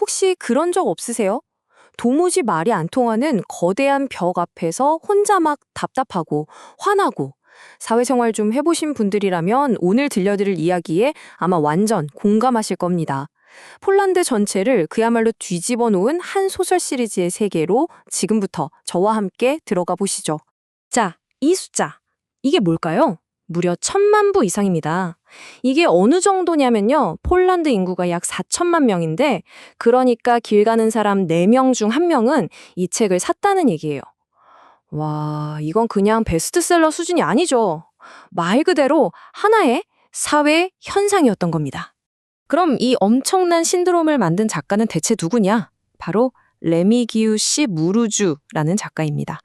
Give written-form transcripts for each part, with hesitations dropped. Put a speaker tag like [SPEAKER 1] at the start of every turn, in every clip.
[SPEAKER 1] 혹시 그런 적 없으세요? 도무지 말이 안 통하는 거대한 벽 앞에서 혼자 막 답답하고 화나고 사회생활 좀 해보신 분들이라면 오늘 들려드릴 이야기에 아마 완전 공감하실 겁니다. 폴란드 전체를 그야말로 뒤집어 놓은 한 소설 시리즈의 세계로 지금부터 저와 함께 들어가 보시죠. 자, 이 숫자. 이게 뭘까요? 무려 1,000만 부 이상입니다. 이게 어느 정도냐면요. 폴란드 인구가 약 4천만 명인데 그러니까 길 가는 사람 4명 중 1명은 이 책을 샀다는 얘기예요. 와, 이건 그냥 베스트셀러 수준이 아니죠. 말 그대로 하나의 사회 현상이었던 겁니다. 그럼 이 엄청난 신드롬을 만든 작가는 대체 누구냐? 바로 레미기우시 무르주라는 작가입니다.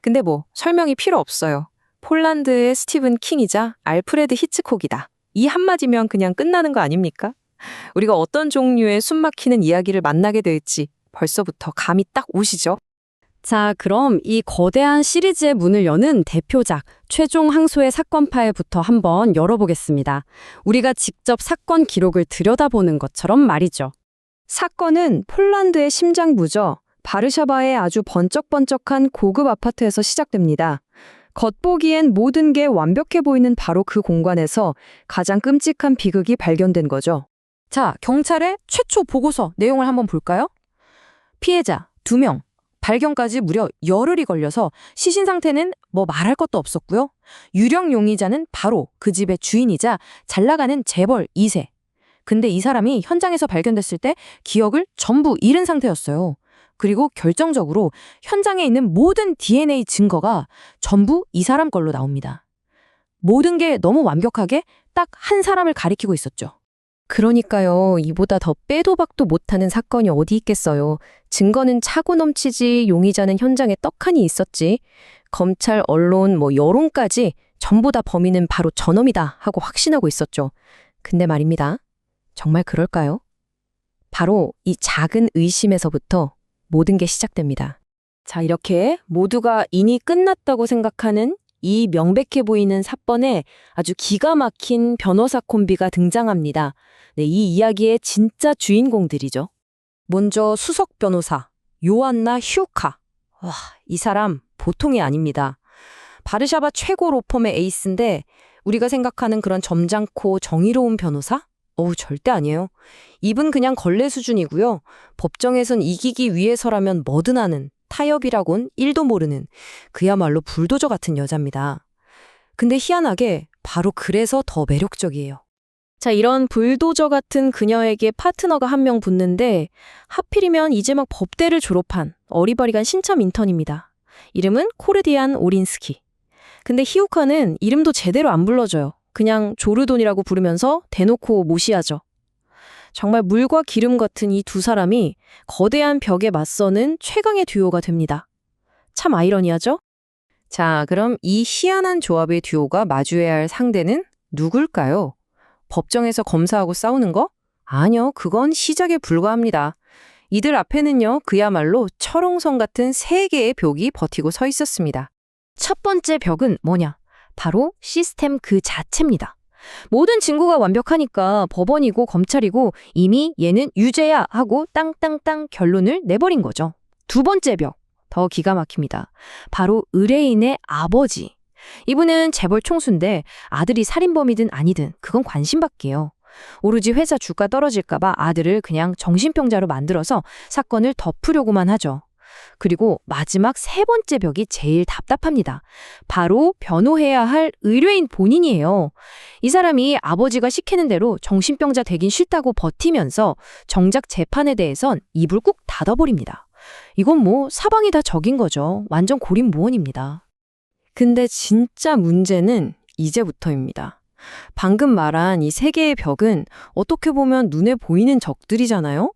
[SPEAKER 1] 근데 뭐 설명이 필요 없어요. 폴란드의 스티븐 킹이자 알프레드 히츠콕이다. 이 한마디면 그냥 끝나는 거 아닙니까? 우리가 어떤 종류의 숨막히는 이야기를 만나게 될지 벌써부터 감이 딱 오시죠? 자, 그럼 이 거대한 시리즈의 문을 여는 대표작 최종 항소의 사건 파일부터 한번 열어보겠습니다. 우리가 직접 사건 기록을 들여다보는 것처럼 말이죠. 사건은 폴란드의 심장부죠. 바르샤바의 아주 번쩍번쩍한 고급 아파트에서 시작됩니다. 겉보기엔 모든 게 완벽해 보이는 바로 그 공간에서 가장 끔찍한 비극이 발견된 거죠. 자, 경찰의 최초 보고서 내용을 한번 볼까요? 피해자 2명, 발견까지 무려 열흘이 걸려서 시신 상태는 뭐 말할 것도 없었고요. 유령 용의자는 바로 그 집의 주인이자 잘 나가는 재벌 2세. 근데 이 사람이 현장에서 발견됐을 때 기억을 전부 잃은 상태였어요. 그리고 결정적으로 현장에 있는 모든 DNA 증거가 전부 이 사람 걸로 나옵니다. 모든 게 너무 완벽하게 딱 한 사람을 가리키고 있었죠. 그러니까요. 이보다 더 빼도 박도 못하는 사건이 어디 있겠어요. 증거는 차고 넘치지 용의자는 현장에 떡하니 있었지. 검찰, 언론, 여론까지 전부 다 범인은 바로 저놈이다 하고 확신하고 있었죠. 근데 말입니다. 정말 그럴까요? 바로 이 작은 의심에서부터 모든 게 시작됩니다. 자, 이렇게 모두가 인이 끝났다고 생각하는 이 명백해 보이는 사건에 아주 기가 막힌 변호사 콤비가 등장합니다. 네, 이 이야기의 진짜 주인공들이죠. 먼저 수석 변호사 요안나 휴카. 와, 이 사람 보통이 아닙니다. 바르샤바 최고 로펌의 에이스인데 우리가 생각하는 그런 점잖고 정의로운 변호사? 절대 아니에요. 이분 그냥 걸레 수준이고요. 법정에선 이기기 위해서라면 뭐든 하는, 타협이라곤 1도 모르는 그야말로 불도저 같은 여자입니다. 근데 희한하게 바로 그래서 더 매력적이에요. 자, 이런 불도저 같은 그녀에게 파트너가 한 명 붙는데 하필이면 이제 막 법대를 졸업한 어리버리한 신참 인턴입니다. 이름은 코르디안 오린스키. 근데 히우카는 이름도 제대로 안 불러줘요. 그냥 조르돈이라고 부르면서 대놓고 무시하죠. 정말 물과 기름 같은 이 두 사람이 거대한 벽에 맞서는 최강의 듀오가 됩니다. 참 아이러니하죠? 자, 그럼 이 희한한 조합의 듀오가 마주해야 할 상대는 누굴까요? 법정에서 검사하고 싸우는 거? 아니요, 그건 시작에 불과합니다. 이들 앞에는요, 그야말로 철옹성 같은 3개의 벽이 버티고 서 있었습니다. 첫 번째 벽은 뭐냐? 바로 시스템 그 자체입니다. 모든 증거가 완벽하니까 법원이고 검찰이고 이미 얘는 유죄야 하고 땅땅땅 결론을 내버린 거죠. 두 번째 벽, 더 기가 막힙니다. 바로 의뢰인의 아버지. 이분은 재벌 총수인데 아들이 살인범이든 아니든 그건 관심 밖이에요. 오로지 회사 주가 떨어질까봐 아들을 그냥 정신병자로 만들어서 사건을 덮으려고만 하죠. 그리고 마지막 3번째 벽이 제일 답답합니다. 바로 변호해야 할 의뢰인 본인이에요. 이 사람이 아버지가 시키는 대로 정신병자 되긴 싫다고 버티면서 정작 재판에 대해선 입을 꾹 닫아버립니다. 이건 사방이 다 적인 거죠. 완전 고립무원입니다. 근데 진짜 문제는 이제부터입니다. 방금 말한 이 3개의 벽은 어떻게 보면 눈에 보이는 적들이잖아요?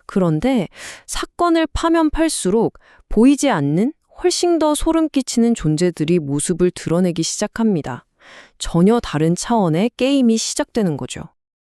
[SPEAKER 1] 그런데 사건을 파면 팔수록 보이지 않는 훨씬 더 소름 끼치는 존재들이 모습을 드러내기 시작합니다. 전혀 다른 차원의 게임이 시작되는 거죠.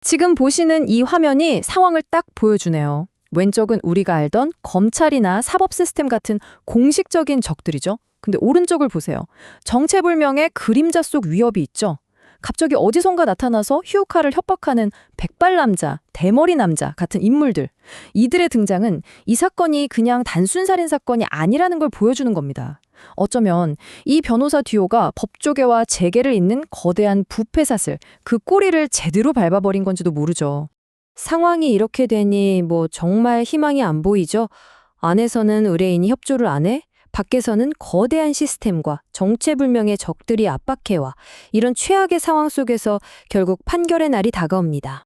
[SPEAKER 1] 지금 보시는 이 화면이 상황을 딱 보여주네요. 왼쪽은 우리가 알던 검찰이나 사법 시스템 같은 공식적인 적들이죠. 근데 오른쪽을 보세요. 정체불명의 그림자 속 위협이 있죠.
[SPEAKER 2] 갑자기 어디선가 나타나서 휴카를 협박하는 백발남자, 대머리 남자 같은 인물들. 이들의 등장은 이 사건이 그냥 단순 살인 사건이 아니라는 걸 보여주는 겁니다. 어쩌면 이 변호사 듀오가 법조계와 재계를 잇는 거대한 부패사슬, 그 꼬리를 제대로 밟아버린 건지도 모르죠.
[SPEAKER 1] 상황이 이렇게 되니 정말 희망이 안 보이죠? 안에서는 의뢰인이 협조를 안 해? 밖에서는 거대한 시스템과 정체불명의 적들이 압박해와 이런 최악의 상황 속에서 결국 판결의 날이 다가옵니다.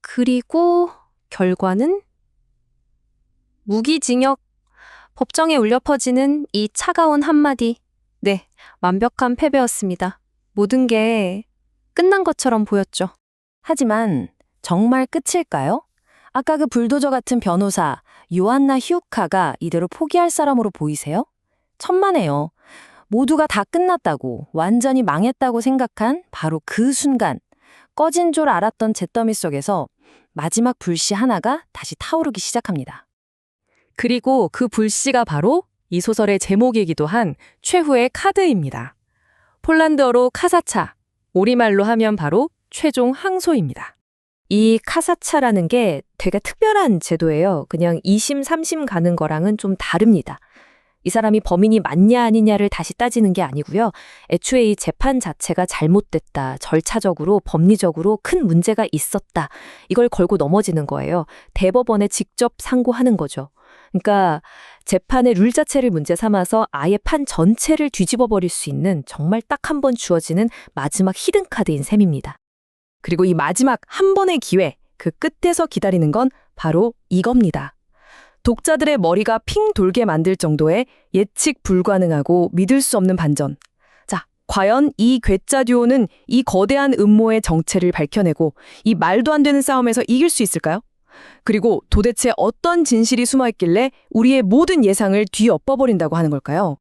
[SPEAKER 1] 그리고 결과는 무기징역. 법정에 울려 퍼지는 이 차가운 한마디. 네, 완벽한 패배였습니다. 모든 게 끝난 것처럼 보였죠.
[SPEAKER 3] 하지만 정말 끝일까요? 아까 그 불도저 같은 변호사 요안나 휴카가 이대로 포기할 사람으로 보이세요? 천만에요. 모두가 다 끝났다고, 완전히 망했다고 생각한 바로 그 순간, 꺼진 줄 알았던 잿더미 속에서 마지막 불씨 하나가 다시 타오르기 시작합니다.
[SPEAKER 2] 그리고 그 불씨가 바로 이 소설의 제목이기도 한 최후의 카드입니다. 폴란드어로 카사차, 우리말로 하면 바로 최종 항소입니다.
[SPEAKER 1] 이 카사차라는 게 되게 특별한 제도예요. 그냥 2심, 3심 가는 거랑은 좀 다릅니다. 이 사람이 범인이 맞냐 아니냐를 다시 따지는 게 아니고요. 애초에 이 재판 자체가 잘못됐다, 절차적으로, 법리적으로 큰 문제가 있었다. 이걸 걸고 넘어지는 거예요. 대법원에 직접 상고하는 거죠. 그러니까 재판의 룰 자체를 문제 삼아서 아예 판 전체를 뒤집어 버릴 수 있는 정말 딱 한 번 주어지는 마지막 히든카드인 셈입니다.
[SPEAKER 2] 그리고 이 마지막 한 번의 기회, 그 끝에서 기다리는 건 바로 이겁니다. 독자들의 머리가 핑 돌게 만들 정도의 예측 불가능하고 믿을 수 없는 반전. 자, 과연 이 괴짜 듀오는 이 거대한 음모의 정체를 밝혀내고 이 말도 안 되는 싸움에서 이길 수 있을까요? 그리고 도대체 어떤 진실이 숨어 있길래 우리의 모든 예상을 뒤엎어버린다고 하는 걸까요?